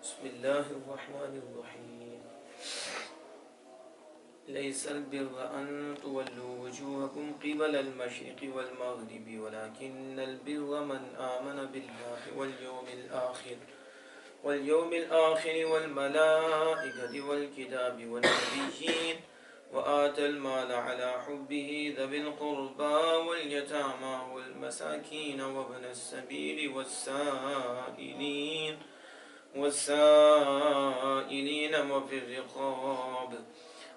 بسم الله الرحمن الرحيم ليس البر أن تولوا وجوهكم قبل المشرق والمغرب ولكن البر من آمن بالله واليوم الآخر والملائكة والكتاب والنبيين وآتى المال على حبه ذوي القربى واليتامى والمساكين وابن السبيل والسائلين وفي الرقاب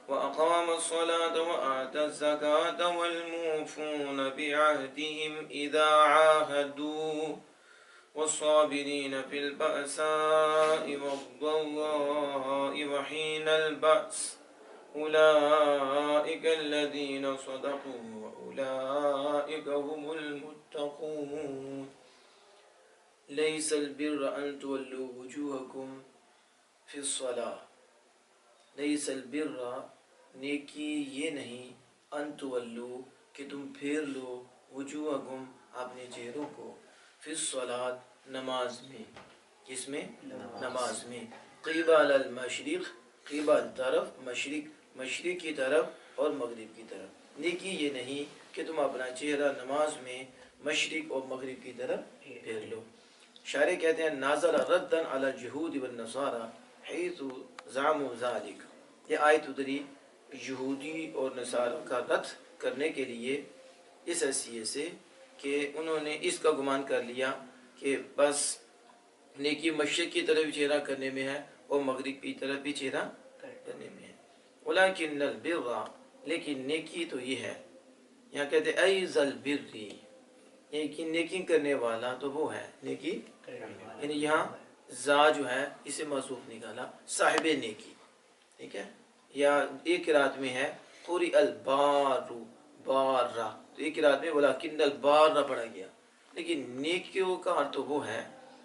وأقام الصلاة وآتى الزكاة والموفون بعهدهم إذا عاهدوا والصابرين في البأساء والضراء وحين البأس أولئك الذين صدقوا وأولئك هم المتقون ليس البر أن تولوا وجوهكم في الصلاة لیس البر نیکی یہ نہیں ان تولو کہ تم پھیر لو وجوہکم اپنے چہروں کو فی الصلاۃ نماز میں، کس میں؟ نماز میں، قبل المشرق قبل طرف مشرق کی طرف اور مغرب کی طرف، نیکی یہ نہیں کہ تم اپنا چہرہ نماز میں مشرق اور مغرب کی طرف پھیر لو۔ شارح کہتے ہیں نازل ردن علی الجہود والنصارى حیث زعموا ذالک، یہ آیت اتری یہودی اور نصارہ کا رد کرنے کے لیے اس حیثیت سے کہ انہوں نے اس کا گمان کر لیا کہ بس نیکی مشرق کی طرف چہرہ کرنے میں ہے اور مغرب کی طرف بھی چہرہ کرنے میں ہے۔ ولیکن البر، لیکن نیکی تو یہ ہے، یہاں کہتے ہیں ایذ البر، نیکی کرنے والا تو وہ ہے، نیکی یعنی یہاں زا جو ہے اسے موصوف نکالا صاحب نیکی، ٹھیک ہے، یا ایک قرات میں ہے قری البار بارہ، تو ایک قرات میں ولیکن البار پڑھا گیا، لیکن نیکیوں کا تو وہ ہے،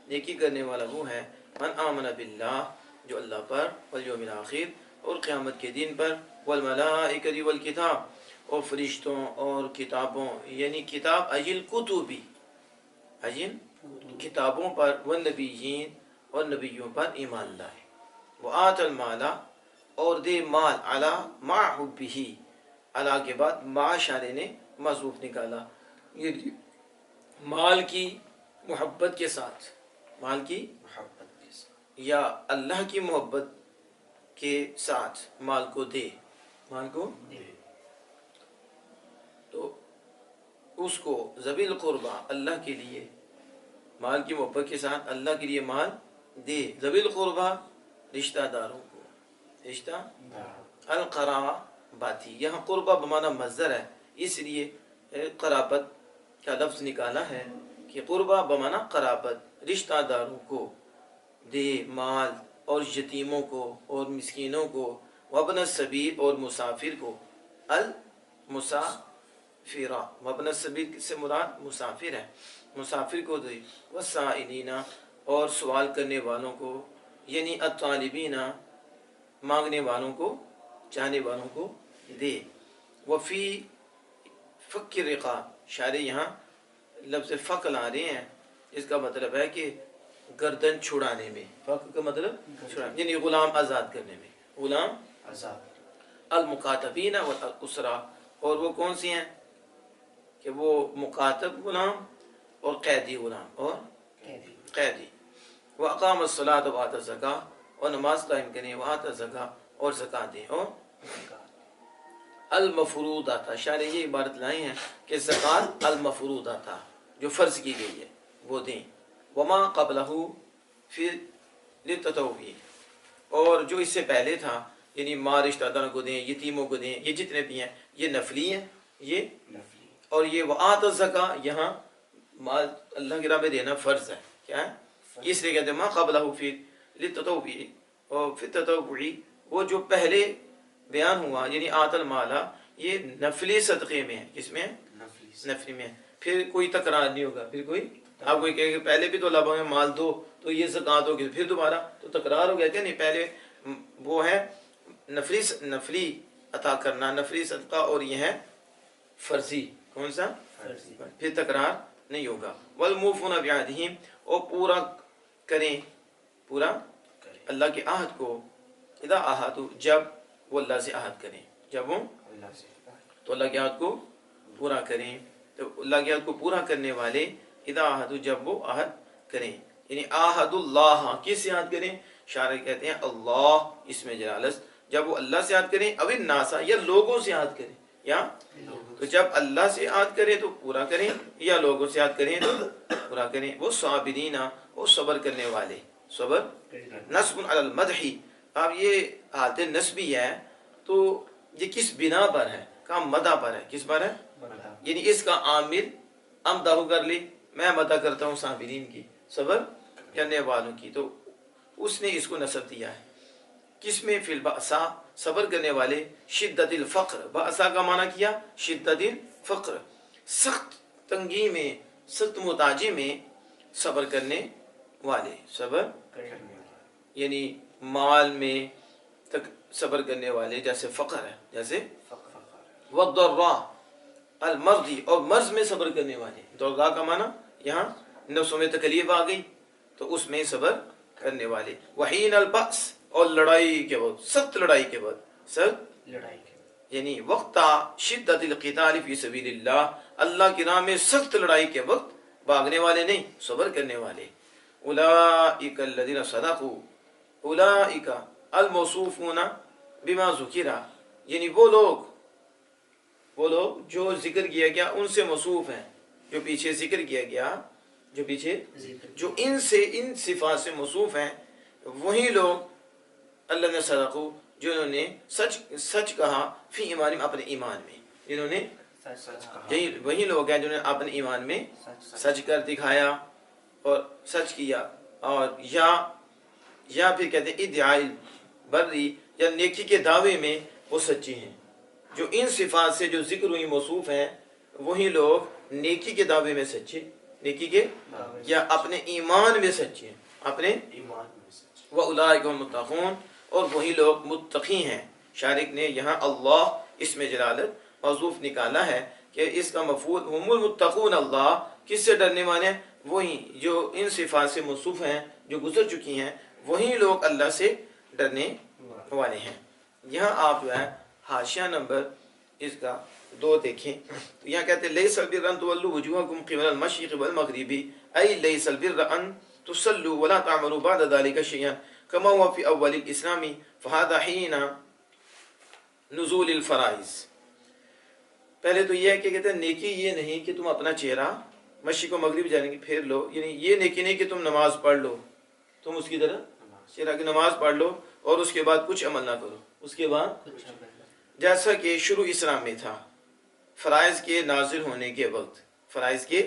نیکی کرنے والا وہ ہے من آمن باللہ، جو اللہ پر والیوم الآخر اور قیامت کے دن پر، والملائکۃ والکتاب اور فرشتوں اور کتابوں، یعنی کتاب اجل کتبی، اجل کتابوں پر، والنبیین اور نبیوں پر ایمان لائے، وآت المال اور دے مال، علی مع حبہ، علی کے بعد مع شارع نے محذوف نکالا، یہ مال کی محبت کے ساتھ، مال کی محبت کے ساتھ یا اللہ کی محبت کے ساتھ مال کو دے، مال کو دے، تو اس کو ذوی القربہ، اللہ کے لیے مال کی محبت کے ساتھ اللہ کے لیے مال دے، ذوی القربہ رشتہ داروں کو، رشتہ القراباتی، یہاں قربہ بمعنی مصدر ہے، اس لیے قرابت کا لفظ نکالا ہے کہ قربہ بمعنی قرابت، رشتہ داروں کو دے مال، اور یتیموں کو اور مسکینوں کو، وابن السبیل اور مسافر کو، المسافرہ، وابن السبیل سے مراد مسافر ہے، مسافر کو دے، والسائلین اور سوال کرنے والوں کو، یعنی الطالبین مانگنے والوں کو، چاہنے والوں کو دے، وفی فک الرقاب، شاعر یہاں لفظ فک لا رہے ہیں، اس کا مطلب ہے کہ گردن چھڑانے میں، فک کا مطلب چھڑانے، یعنی غلام آزاد کرنے میں، غلام آزاد، المکاتبین والاسرا، اور وہ کون سی ہیں کہ وہ مکاتب غلام اور قیدی غلام اور قیدی، وَأَقَامَ الصَّلَاةَ وَآتَى الزَّكَاةَ اور نماز قائم کریں، وَآتَى الزَّكَاةَ اور زکات دیں، اور المفروضہ، شاعر یہ عبارت لائے ہیں کہ زکات المفروضہ، جو فرض کی گئی ہے وہ دیں، وما قبلہ پھر للتطوع، اور جو اس سے پہلے تھا یعنی ماں رشتہ داروں کو دیں، یتیموں کو دیں، یہ جتنے بھی ہیں یہ نفلی ہیں، یہ اور یہ وآتى الزکاة یہاں مال اللہ کی راہ میں دینا فرض ہے، کیا ہے؟ اس لیے کہتے ہیں ما قبلہ فی للتطوع، اور فی التطوع وہ جو پہلے بیان ہوا یعنی آت المالا، یہ نفلی صدقے میں ہے، کس میں ہے؟ نفلی میں ہے، پھر کوئی تکرار نہیں ہوگا، پھر کوئی آپ کوئی کہے کہ پہلے بھی تو اللہ میں مال دو تو یہ زکات ہوگی، پھر دوبارہ تو تکرار ہو گیا کہ نہیں، پہلے وہ ہے نفلی عطا کرنا، نفلی صدقہ، اور یہ ہے فرضی، کون سا؟ فرضی، پھر تکرار نہیں ہوگا، والموفون بعہدہم اور پورا کریں، پورا اللہ کے عہد کو، اذا عہدوا جب وہ اللہ سے عہد کریں، جب وہ تو اللہ کے عہد کو پورا کریں، تو اللہ کے عہد کو پورا کرنے والے اذا عہدوا جب وہ عہد کریں، یعنی عہد اللہ کس سے عہد کریں؟ شارح کہتے ہیں اللہ اس میں جلالت، جب وہ اللہ سے عہد کریں، او الناس یا لوگوں سے عہد کریں، یا تو جب اللہ سے عہد کریں تو پورا کریں، یا لوگوں سے عہد کریں تو پورا کریں، وہ صابرین وہ صبر کرنے والے، صبر نصب علی المدح، اب یہ حالت نسبی ہے تو یہ کس بنا پر ہے؟ کہا مدح پر ہے، کس پر ہے؟ یعنی اس کا عامل امدح کر لی، میں مدح کرتا ہوں صابرین کی، صبر کرنے والوں کی، تو اس نے اس کو نصب دیا ہے کس میں؟ فی البأسا صبر کرنے والے، شدت الفقر، بأسا کا معنی کیا شدت الفقر، سخت تنگی میں، سخت محتاجی میں صبر کرنے والے، صبر یعنی مال میں تک صبر کرنے والے، جیسے فقر ہے، جیسے والضراء المرض، اور مرض میں صبر کرنے والے، ضراء کا معنی یہاں نفسوں میں تکلیف آ گئی تو اس میں صبر کرنے والے، وحین البأس اور لڑائی کے وقت، سخت لڑائی کے وقت، سخت لڑائی کے یعنی وقت شدت القتال فی سبیل اللہ، اللہ کی راہ میں سخت لڑائی کے وقت بھاگنے والے نہیں، صبر کرنے والے، اولئک الذین صدقوا، اولئک الموصوفون بما ذکر، یعنی وہ لوگ جو ذکر کیا گیا ان سے موصوف ہیں، جو پیچھے ذکر کیا گیا، جو پیچھے جو ان صفات سے موصوف ہیں، وہی لوگ اللہ نے صدقوا جنہوں نے سچ کہا فی ایمان، اپنے ایمان میں، جنہوں نے وہی لوگ ہیں جنہوں نے اپنے ایمان میں سچ کر دکھایا اور سچ کیا، اور یا پھر کہتے ہیں ادعاء بری، یا نیکی کے دعوے میں وہ سچے ہیں، جو ان صفات سے جو ذکر ہوئی موصوف ہیں وہی لوگ نیکی کے دعوے میں سچے، نیکی کے یا اپنے ایمان میں سچے ہیں، اپنے ایمان میں سچے، وَأُولَٰئِكَ هُمُ الْمُتَّقُونَ، اور وہی لوگ متقی ہیں۔ شارح نے یہاں اللہ اس میں جلالت موصوف نکالا ہے کہ اس کا مفعول ہم المتقون، اللہ کس سے ڈرنے والے ہیں؟ وہی جو ان صفات سے موصوف ہیں جو گزر چکی ہیں، وہی لوگ اللہ سے ڈرنے والے ہیں۔ یہاں آپ جو ہے حاشیہ نمبر اس کا 2 دیکھیں تو یہاں کہتے ہیں لیس البر ان تولوا وجوہکم قبل المشرق والمغرب، ای لیس البر ان تصلوا ولا تعملوا بعد ذلك شيئا كما هو في اول الاسلام فهذا حين نزول الفرائض۔ پہلے تو یہ ہے کہ کہتے ہیں نیکی یہ نہیں کہ تم اپنا چہرہ مشرق و مغرب جانے کی پھیر لو، یعنی یہ نیکی نہیں کہ تم نماز پڑھ لو، تم اس کی طرح چہرہ کی نماز پڑھ لو اور اس کے بعد کچھ عمل نہ کرو، اس کے بعد جیسا کہ شروع اسلام میں تھا، فرائض کے نازل ہونے کے وقت، فرائض کے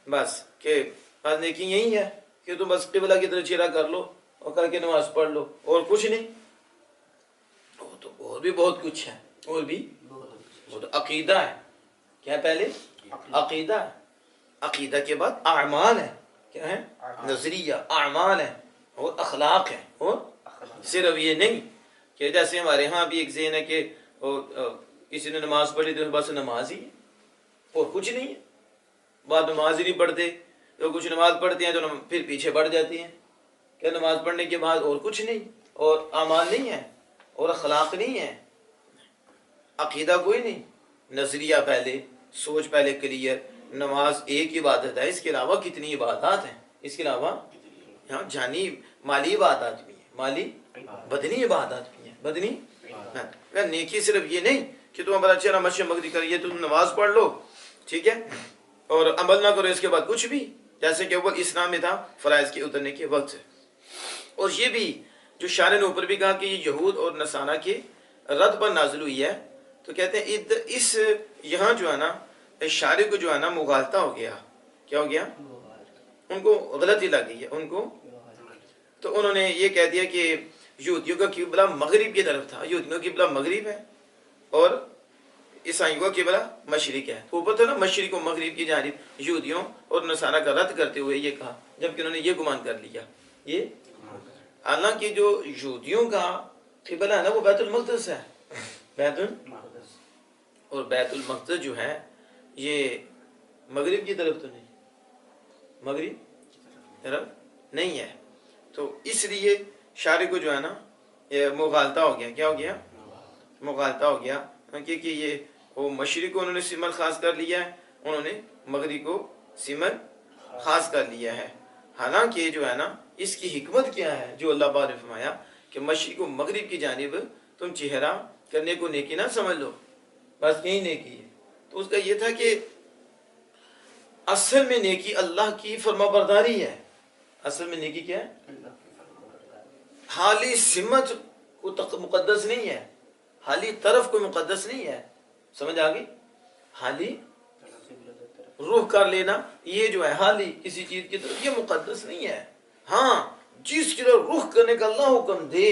بس کہ بس نیکی یہی ہے کہ تم بس قبلہ کی طرح چہرہ کر لو اور کر کے نماز پڑھ لو اور کچھ نہیں، تو اور بھی بہت کچھ ہے، اور بھی وہ تو عقیدہ ہے، کیا پہلے عقیدہ ہے، عقیدہ کے بعد اعمال ہے، کیا ہے؟ نظریہ، اعمال ہے اور اخلاق ہے، اور صرف یہ نہیں کہ جیسے ہمارے ہاں بھی ایک ذہن ہے کہ کسی نے نماز پڑھی تو بس نماز ہی ہے اور کچھ نہیں ہے، بعد نماز ہی نہیں پڑھتے، تو کچھ نماز پڑھتے ہیں تو پھر پیچھے پڑ جاتے ہیں کہ نماز پڑھنے کے بعد اور کچھ نہیں، اور اعمال نہیں ہے اور اخلاق نہیں ہے، عقیدہ کوئی نہیں، نظریہ پہلے، سوچ پہلے کلیئر، نماز ایک عبادت ہے، اس کے علاوہ کتنی عبادات ہیں، اس کے علاوہ یہاں جانی مالی عبادات بھی ہیں، مالی بدنی عبادات بھی ہیں، بدنی نیکی صرف یہ نہیں کہ تم اپنا چہرہ مشرق مغرب کریے تم نماز پڑھ لو، ٹھیک ہے، اور عمل نہ کرو اس کے بعد کچھ بھی، جیسے کہ اول اسلام میں تھا فرائض کے اترنے کے وقت سے۔ اور یہ بھی جو شارح نے اوپر بھی کہا کہ یہ یہود اور نصارہ کے رد پر نازل ہوئی ہے، تو کہتے ہیں اس یہاں جو ہے نا شارح کو جو ہے نا مغالطہ ہو گیا، کیا ہو گیا؟ ان کو غلطی لگ گئی ہے ان کو، تو انہوں نے یہ کہہ دیا کہ یہودیوں کا قبلہ مغرب کی طرف تھا، یہودیوں کا قبلہ مغرب ہے اور عیسائیوں کا قبلہ مشرق ہے، تو اوپر تھا نا مشرق و مغرب کی جانب، یہودیوں اور نصارہ کا رد کرتے ہوئے یہ کہا، جبکہ انہوں نے یہ گمان کر لیا، یہ حالانکہ جو یہودیوں کا قبلہ ہے نا وہ بیت المقدس ہے، بیت المقدس، اور بیت المقدس جو ہے یہ مغرب کی طرف تو نہیں، مغرب طرف نہیں ہے، تو اس لیے شارع کو جو ہے نا یہ مغالطہ ہو گیا. کیا ہو گیا؟ مغالطہ ہو گیا کہ یہ وہ مشرق کو انہوں نے سمت خاص کر لیا ہے, انہوں نے مغرب کو سمت خاص کر لیا ہے. حالانکہ جو ہے نا اس کی حکمت کیا ہے جو اللہ پاک نے فرمایا کہ مشرق و مغرب کی جانب تم چہرہ کرنے کو نیکی نہ سمجھ لو, بس یہی نیکی ہے. تو اس کا یہ تھا کہ اصل میں نیکی اللہ کی فرما برداری ہے. اصل میں نیکی کیا ہے؟ حالی سمت کو مقدس نہیں ہے, حالی طرف کو مقدس نہیں ہے. سمجھ آ گئی؟ حالی روح کر لینا یہ جو ہے حالی کسی چیز کی طرف یہ مقدس نہیں ہے. ہاں جس کی طرف رخ کرنے کا اللہ حکم دے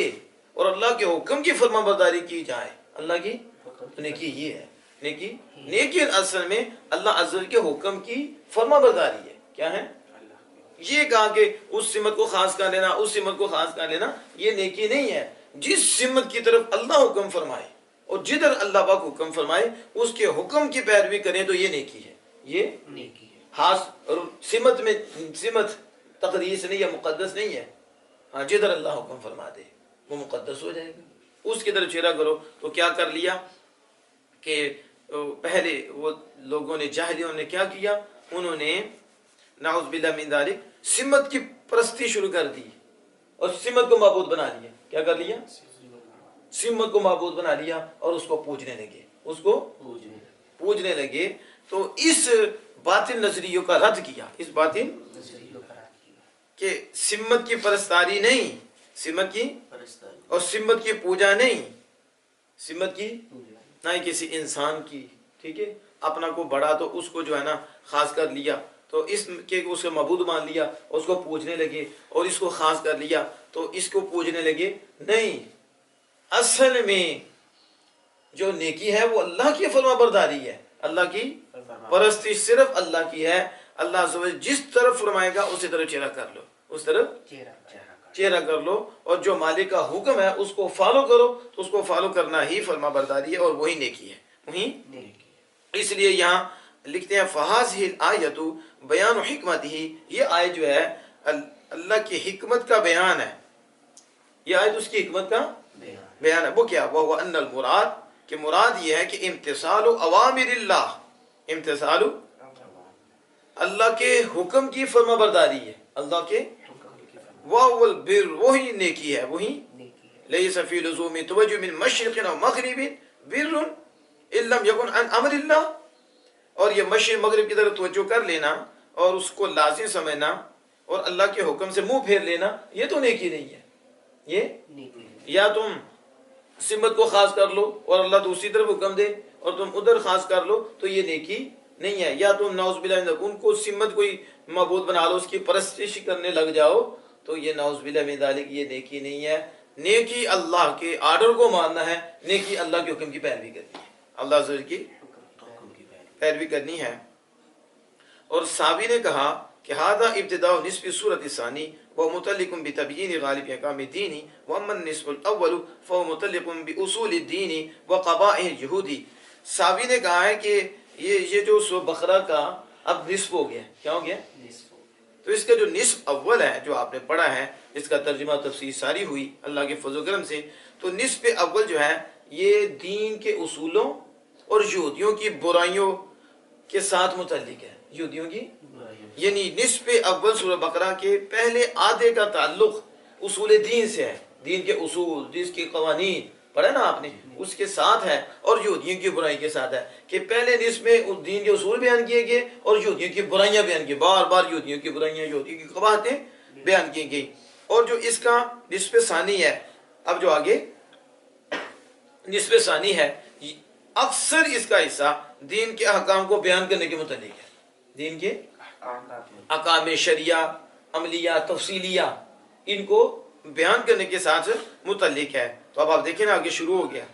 اور اللہ کے حکم کی فرما برداری کی جائے, اللہ کی نیکی یہ ہے. نیکی اصل میں اللہ عز و جل کے حکم کی فرما برداری ہے. کیا ہے؟ یہ کہا کہ اس سمت کو خاص کر لینا, اس سمت کو خاص کر لینا, یہ نیکی نہیں ہے. جس سمت کی طرف اللہ حکم فرمائے اور جدھر اللہ پاک حکم فرمائے اس کے حکم کی پیروی کریں تو یہ نیکی ہے. یہ نیکی ہے. خاص سمت میں سمت تقدیس نہیں ہے, مقدس نہیں ہے. ہاں جدھر اللہ حکم فرما دے وہ مقدس ہو جائے گا. اس کی طرف چہرہ کرو. تو کیا کر لیا کہ پہلے وہ لوگوں نے جاہلیوں نے کیا کیا, انہوں نے نعوذ باللہ من ذالک سمت کی پرستی شروع کر دی اور سمت کو معبود بنا لیا. کیا کر لیا؟ سمت کو معبود بنا لیا اور اس کو پوجنے لگے, اس کو پوجنے لگے. تو اس باطل نظریوں کا رد کیا, اس باطل کہ سمت کی پرستاری نہیں, سمت کی اور سمت کی پوجا نہیں, سمت کی نہ ہی کسی انسان کی. ٹھیک ہے, اپنا کو بڑا تو اس کو جو ہے نا خاص کر لیا تو اس کے اس کو معبود مان لیا, اس کو پوجنے لگے, اور اس کو خاص کر لیا تو اس کو پوجنے لگے. نہیں, اصل میں جو نیکی ہے وہ اللہ کی فرما برداری ہے, اللہ کی پرستی صرف اللہ کی ہے. اللہ عز و جل جس طرف فرمائے گا اسی طرف چہرہ کر لو, اس طرف چہرہ کر لو, اور جو مالک کا حکم ہے اس کو فالو کرو. تو اس کو فالو کرنا ہی فرما برداری ہے اور وہی نیکی ہے, وہی. اس لیے یہاں لکھتے ہیں فہذہ الآیۃ بیان حکمتہ, یہ آیت جو ہے اللہ کی حکمت کا بیان ہے. یہ آیت اس کی حکمت کا بیان ہے. وہ کیا؟ وہ ان المراد, کہ مراد یہ ہے کہ امتثال اوامر اللہ, امتثال اللہ کے حکم کی فرما برداری ہے, اللہ کے وَهُوَ الْبِرُّ, وہی نیکی ہے, وہی. لَيْسَ فِي لُزُومِ تَوَجُّهٍ مِّن مَشْرِقٍ أَوْ مَغْرِبٍ بِرٌّ إِن لَّمْ يَكُنْ عَنْ أَمْرِ اللَّهِ. اور یہ مشرق مغرب کی طرف توجہ کر لینا اور اس کو لازم سمجھنا اور اللہ کے حکم سے منہ پھیر لینا, یہ تو نیکی نہیں ہے. یہ یا تم سمت کو خاص کر لو اور اللہ دوسری طرف حکم دے اور تم ادھر خاص کر لو تو یہ نیکی نہیں ہے. یا تم نعوذ باللہ ان کو سمت کوئی معبود بنا لو, اس کی پرستش کرنے لگ جاؤ تو یہ نعوذ باللہ من ذالک یہ نیکی نہیں ہے. نیکی اللہ کے آرڈر کو ماننا ہے, نیکی اللہ کے حکم کی پیروی کرنی ہے, اللہ عز و جل کی پیروی کرنی ہے. اور صحابی نے کہا کہ ھذا ابتداء نصف سورۃ ثانی وہ متعلق بتبیین غالب احکام الدین واما النصف الاول فهو متعلق باصول الدین وقبائح الجہود. صحابی نے کہا ہے کہ یہ جو سورۃ بقرہ کا اب نصف ہو گیا. کیا ہو گیا؟ تو اس کا جو نصف اول ہے جو آپ نے پڑھا ہے, اس کا ترجمہ تفسیر ساری ہوئی اللہ کے فضل و کرم سے. تو نصف اول جو ہے یہ دین کے اصولوں اور یہودیوں کی برائیوں کے ساتھ متعلق ہے. یہودیوں کی یعنی نصف اول سورہ بقرہ کے پہلے آدھے کا تعلق اصول دین سے ہے, دین کے اصول, دین کے قوانین پڑھا نا آپ نے, اس کے ساتھ ہے, اور یہودیوں کی برائی کے ساتھ ہے. کہ پہلے نصف میں دین کے اصول بیان کیے گئے اور یہودیوں کی برائیاں بیان کی, بار بار یہودیوں کی برائیاں, یہودیوں کی قباحتیں بیان کی گئی. اور جو اس کا نصف ثانی ہے, اب جو آگے نصف ثانی ہے, اکثر اس کا حصہ دین کے احکام کو بیان کرنے کے متعلق ہے. دین کے احکام شریعہ, عملیہ, تفصیلیہ, ان کو بیان کرنے کے ساتھ متعلق ہے. تو اب آپ دیکھیں نا آگے شروع ہو گیا,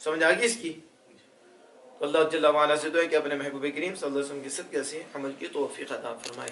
سمجھ آ گئی اس کی. تو اللہ جل وعلا سے دعا ہے کہ اپنے محبوب کریم صلی اللہ علیہ وسلم کی صدقہ سے عمل کی توفیق عطا فرمائے.